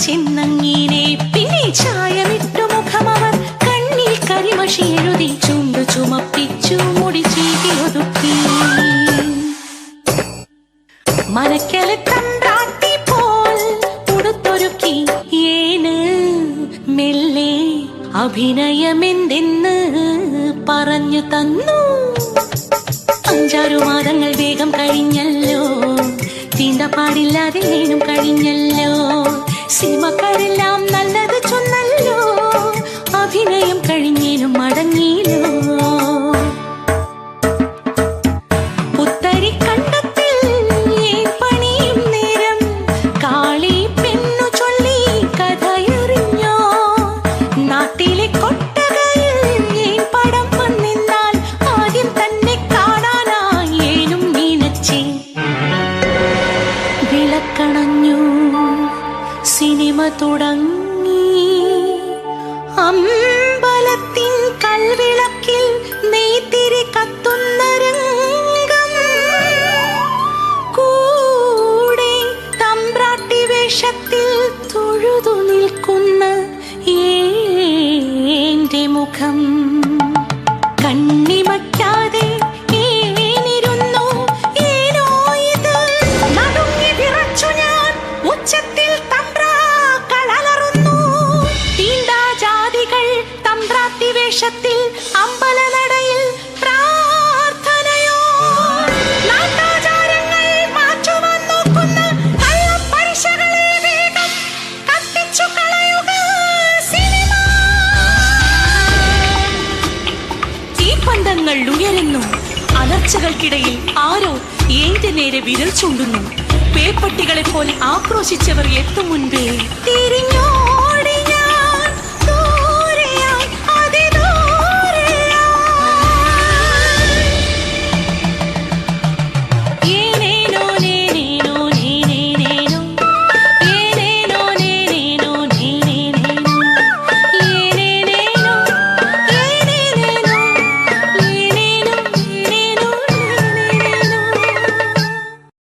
ചെന്നങ്ങീനെ പിന്നെ ചായമിട്ടു മുഖമവർ കണ്ണിൽ കരിമഷി എഴുതി ചുണ്ടു ചുമപ്പിച്ചു മുടി ചീകി ഒതുക്കി മനക്കല തമ്പ്രാട്ടി പോൽ ഉടുത്തൊരുക്കി ഏന് മെല്ലെ അഭിനയമെന്തെന്ന് പറഞ്ഞു തന്നു 5-6 മാസങ്ങൾ വേഗം കഴിഞ്ഞല്ലോ തീണ്ടപ്പാടില്ലാതെ ഏനും കഴിഞ്ഞല്ലോ സിനിമക്കാരെല്ലാം നല്ലത് ചൊന്നല്ലോ അഭിനയം കഴിഞ്ഞേനും മടങ്ങിയില്ലോ പുത്തരി കണ്ടത്തിൽ ഏൻ പണിയും നേരം കാളി പെണ്ണു ചൊല്ലി കഥയറിഞ്ഞോ നാട്ടിലെ കൊട്ടകയിൽ ഏൻ പടം വന്നിന്നാൽ ആദ്യം തന്നെ കാണാനായി ഏനും നീനച്ചേ വിളക്കണഞ്ഞു സിനിമ തുടങ്ങി അമ്പലത്തിൻ കൽവിളക്കിൽ നെയ്ത്തിരി കത്തുന്ന രംഗം കൂടെ തമ്പ്രാട്ടി വേഷത്തിൽ തൊഴുതു നിൽക്കുന്ന ഏന്റെ മുഖം കണ്ണിമയ്ക്കാതെ ഏനിരുന്നു ഏനോ ഇത് നടുങ്ങി വിറച്ചു ഞാൻ ഉച്ചത്തിൽ തമ്പ്രാ കളലറുന്നു തീണ്ടാജാതികൾ തമ്പ്രാട്ടി വേഷത്തിൽ അമ്പലനടയിൽ പ്രാർത്ഥനയോ നാട്ടാചാരങ്ങൾ മാറ്റുവാൻ നോക്കുന്ന കള്ളപ്പരിശകളെ വേഗം കത്തിച്ചു കളയുക സിനിമ തീപ്പന്തങ്ങൾ ഉയരുന്നു അലർച്ചകൾക്കിടയിൽ ആരോ ഏന്റെ നേരെ വിരൽ ചൂണ്ടുന്നു പേപ്പട്ടികളെ പോലെ ആക്രോശിച്ചവർ എത്തും മുൻപേ തിരിഞ്ഞോ